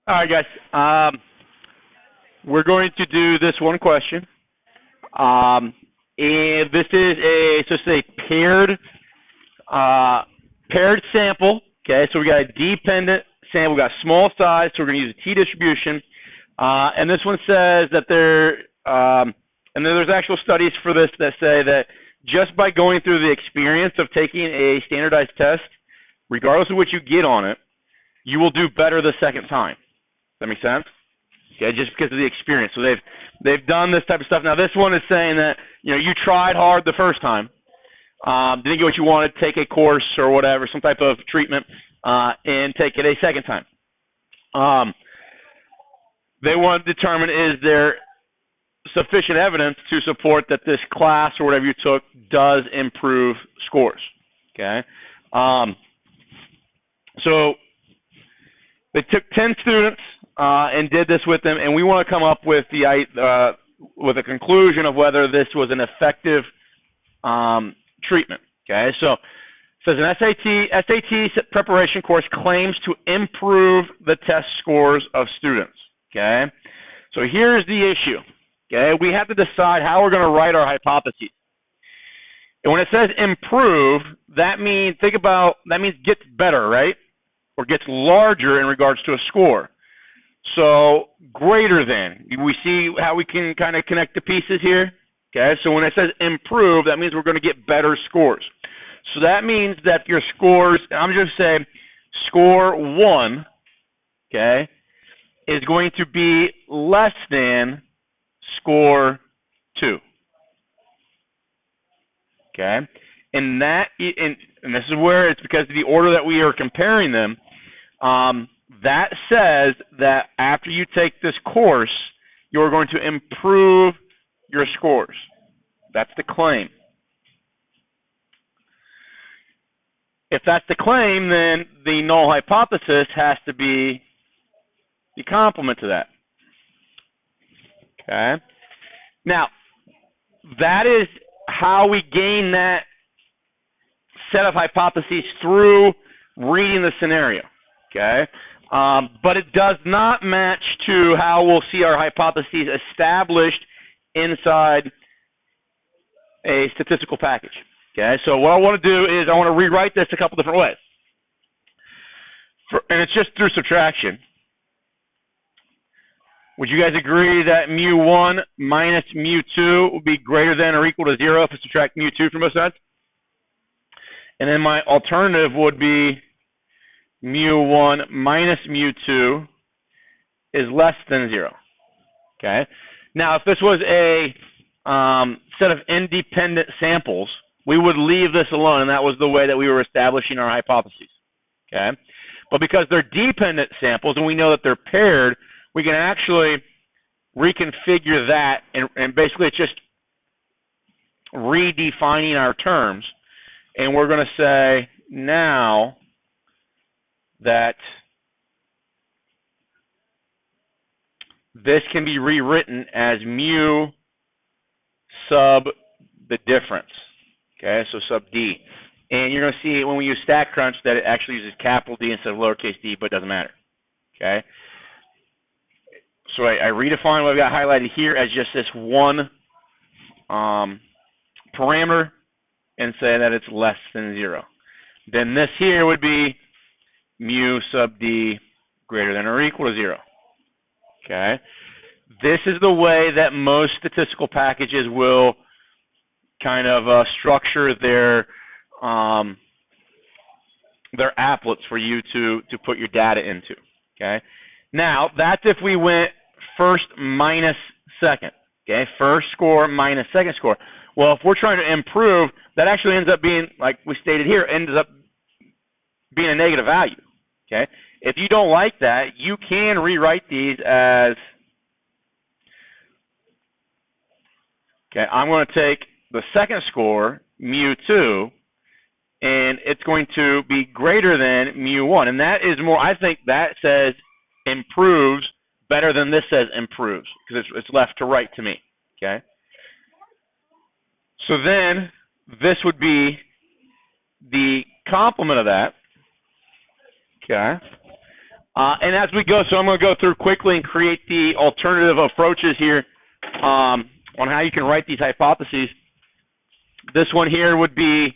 All right, guys. We're going to do this one question. And this is a paired sample. Okay, so we got a dependent sample. We got small size, so we're going to use a t distribution. And this one says that and then there's actual studies for this that say that just by going through the experience of taking a standardized test, regardless of what you get on it, you will do better the second time. Does that make sense? Okay, just because of the experience. So they've done this type of stuff. Now this one is saying that you tried hard the first time, didn't get what you wanted, take a course or whatever, some type of treatment, and take it a second time. They want to determine, is there sufficient evidence to support that this class or whatever you took does improve scores. Okay, so they took 10 students and did this with them, and we want to come up with a conclusion of whether this was an effective treatment. Okay, so it says an SAT preparation course claims to improve the test scores of students. Okay, so here's the issue. Okay, we have to decide how we're going to write our hypotheses. And when it says improve, that means gets better, right? Or gets larger in regards to a score. So greater than. We see how we can kind of connect the pieces here. Okay, so when it says improve, that means we're going to get better scores. So that means that your scores, I'm just saying score 1, okay, is going to be less than score 2. Okay, and this is where it's because of the order that we are comparing them. That says that after you take this course, you're going to improve your scores. That's the claim. If that's the claim, then the null hypothesis has to be the complement to that. Okay. Now, that is how we gain that set of hypotheses through reading the scenario. Okay. But it does not match to how we'll see our hypotheses established inside a statistical package. Okay. So what I want to do is I want to rewrite this a couple different ways. And it's just through subtraction. Would you guys agree that mu1 minus mu2 would be greater than or equal to 0 if I subtract mu2 from both sides? And then my alternative would be mu1 minus mu2 is less than 0. Okay. Now, if this was a set of independent samples, we would leave this alone, and that was the way that we were establishing our hypotheses. Okay. But because they're dependent samples and we know that they're paired, we can actually reconfigure that, and basically it's just redefining our terms. And we're going to say now that this can be rewritten as mu sub the difference. Okay, so sub D. And you're going to see when we use StatCrunch that it actually uses capital D instead of lowercase d, but it doesn't matter. Okay. So I redefine what I've got highlighted here as just this one parameter and say that it's less than 0. Then this here would be mu sub d greater than or equal to 0. Okay. This is the way that most statistical packages will kind of structure their applets for you to put your data into. Okay. Now, that's if we went first minus second. Okay, first score minus second score. Well, if we're trying to improve, that actually ends up being, like we stated here, ends up being a negative value. Okay, if you don't like that, you can rewrite these as, okay, I'm going to take the second score, mu2, and it's going to be greater than mu1. And that is more, I think that says improves better than this says improves, because it's left to right to me. Okay. So then this would be the complement of that. Okay. And as we go, so I'm going to go through quickly and create the alternative approaches here on how you can write these hypotheses. This one here would be,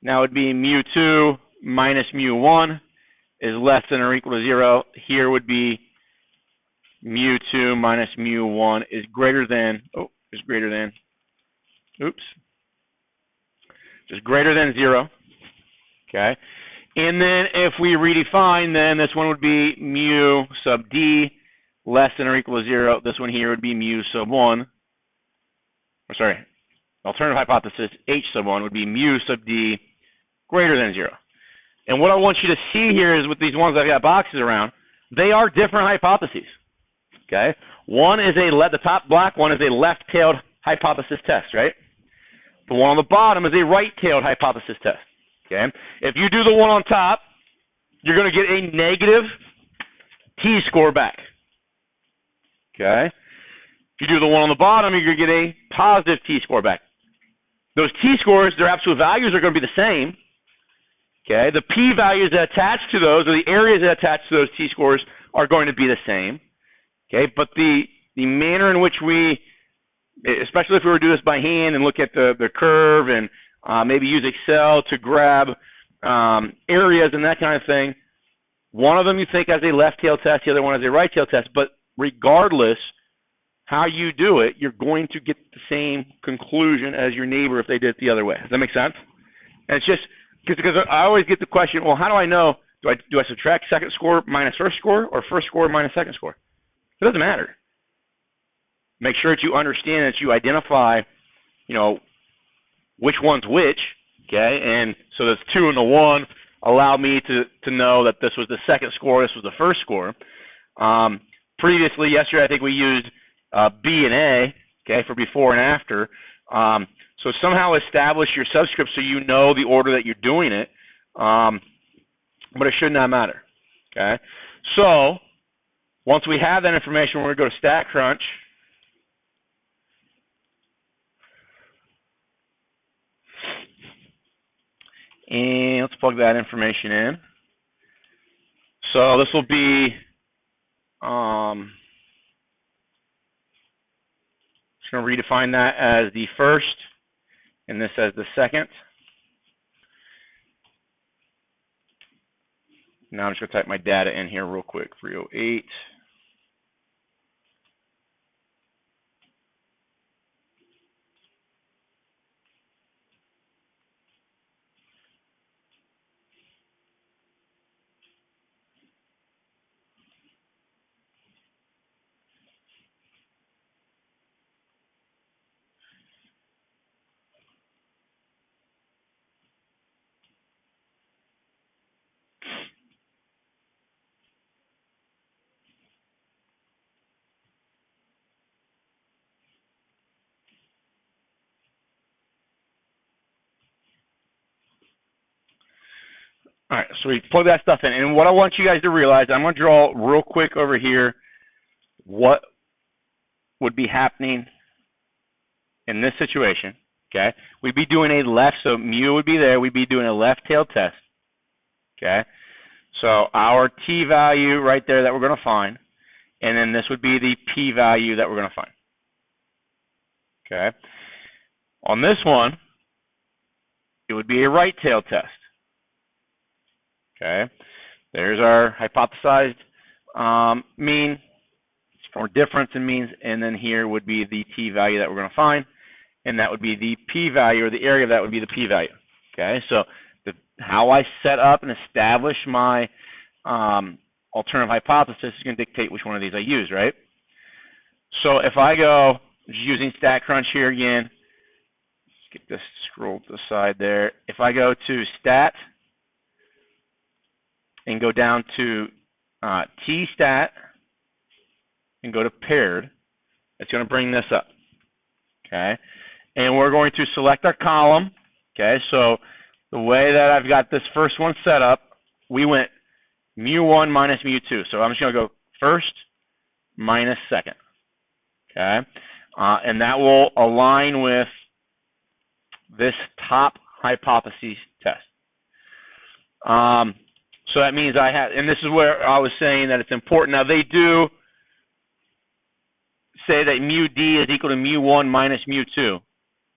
now would be mu2 minus mu1 is less than or equal to 0. Here would be mu2 minus mu1 is greater than, is greater than 0. Okay. And then if we redefine, then this one would be mu sub d less than or equal to 0. This one here would be mu sub 1. Or sorry, alternative hypothesis H sub 1 would be mu sub d greater than 0. And what I want you to see here is with these ones I've got boxes around, they are different hypotheses. Okay. One is the top black one is a left-tailed hypothesis test, right? The one on the bottom is a right-tailed hypothesis test. Okay. If you do the one on top, you're going to get a negative t-score back. Okay. If you do the one on the bottom, you're going to get a positive t-score back. Those t-scores, their absolute values are going to be the same. Okay. The p-values that attach to those, or the areas that attach to those t-scores, are going to be the same. Okay. But the manner in which we, especially if we were to do this by hand and look at the curve and maybe use Excel to grab areas and that kind of thing. One of them you think has a left-tail test, the other one has a right-tail test. But regardless how you do it, you're going to get the same conclusion as your neighbor if they did it the other way. Does that make sense? And it's just because I always get the question, well, how do I know? Do I subtract second score minus first score or first score minus second score? It doesn't matter. Make sure that you understand that you identify, which one's which, okay? And so the 2 and the 1 allow me to know that this was the second score, this was the first score. Previously, yesterday, I think we used B and A, okay, for before and after. So somehow establish your subscript so you know the order that you're doing it, but it should not matter, okay? So once we have that information, we're going to go to StatCrunch. And let's plug that information in. So this will be, just going to redefine that as the first, and this as the second. Now I'm just going to type my data in here real quick, 308. All right, so we plug that stuff in. And what I want you guys to realize, I'm going to draw real quick over here what would be happening in this situation, okay? We'd be doing a left, so mu would be there. We'd be doing a left-tail test, okay? So our t-value right there that we're going to find, and then this would be the p-value that we're going to find, okay? On this one, it would be a right-tail test. Okay, there's our hypothesized mean or difference in means, and then here would be the t-value that we're going to find, and that would be the p-value, or the area of that would be the p-value. Okay, so how I set up and establish my alternative hypothesis is going to dictate which one of these I use, right? So if I go using StatCrunch here again, let's get this scrolled to the side there. If I go to Stat and go down to T-stat and go to paired, it's going to bring this up, okay? And we're going to select our column, okay? So the way that I've got this first one set up, we went mu1 minus mu2. So I'm just going to go first minus second, okay? And that will align with this top hypothesis test. So that means I have, and this is where I was saying that it's important. Now they do say that mu D is equal to mu1 minus mu2,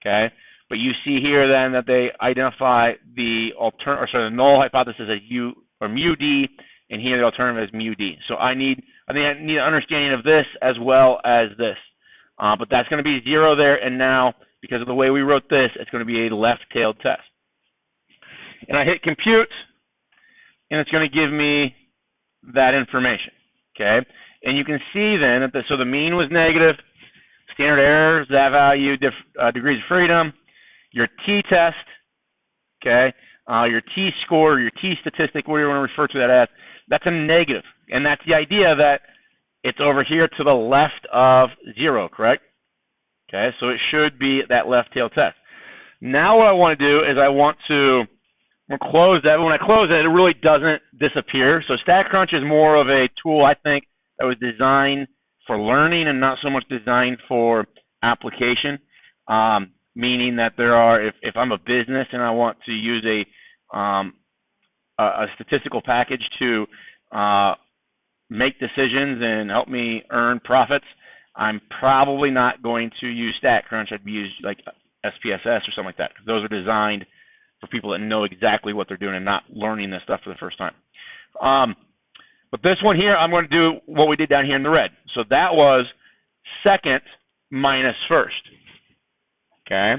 okay? But you see here then that they identify the the null hypothesis as U or mu D, and here the alternative is mu D. So I think I need an understanding of this as well as this. But that's going to be 0 there, and now because of the way we wrote this, it's going to be a left-tailed test. And I hit compute, and it's going to give me that information, okay? And you can see then that so the mean was negative, standard errors, that value, degrees of freedom, your t-test, okay, your t-score, your t-statistic, whatever you want to refer to that as, that's a negative. And that's the idea that it's over here to the left of 0, correct? Okay, so it should be that left-tailed test. Now what I want to do is I want to close that. When I close it, it really doesn't disappear. So StatCrunch is more of a tool, I think, that was designed for learning and not so much designed for application. Meaning that there are, if I'm a business and I want to use a statistical package to make decisions and help me earn profits, I'm probably not going to use StatCrunch. I'd use like SPSS or something like that, because those are designed for people that know exactly what they're doing and not learning this stuff for the first time. But this one here, I'm going to do what we did down here in the red. So that was second minus first. Okay?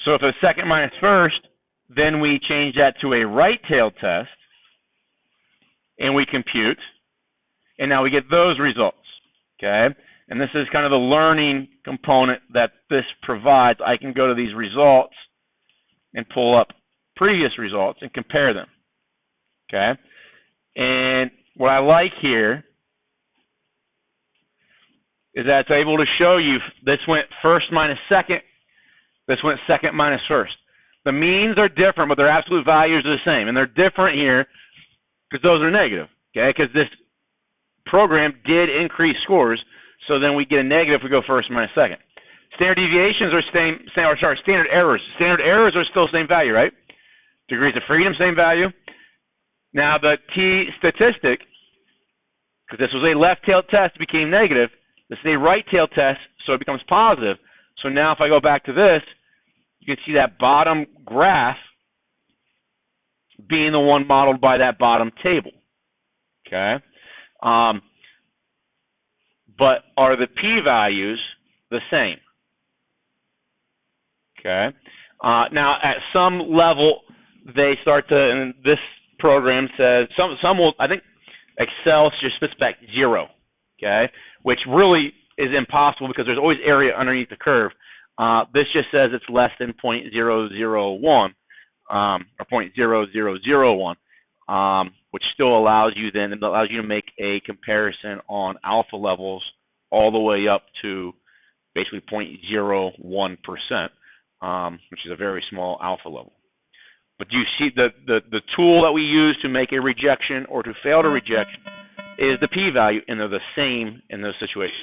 So if it's second minus first, then we change that to a right-tailed test, and we compute, and now we get those results. Okay? And this is kind of the learning component that this provides. I can go to these results and pull up previous results and compare them. Okay? And what I like here is that it's able to show you this went first minus second, this went second minus first. The means are different, but their absolute values are the same. And they're different here because those are negative, okay? Because this program did increase scores, so then we get a negative if we go first minus second. Standard deviations are standard errors. Standard errors are still the same value, right? Degrees of freedom, same value. Now the t-statistic, because this was a left-tailed test, became negative. This is a right-tailed test, so it becomes positive. So now if I go back to this, you can see that bottom graph being the one modeled by that bottom table. Okay? But are the p-values the same? Okay? Now, at some level, they start to, and this program says, some will, I think Excel just spits back 0, okay? Which really is impossible because there's always area underneath the curve. This just says it's less than 0.001 or 0.0001, which still allows you then, it allows you to make a comparison on alpha levels all the way up to basically 0.01%, which is a very small alpha level. But you see the tool that we use to make a rejection or to fail to reject is the p-value, and they're the same in those situations.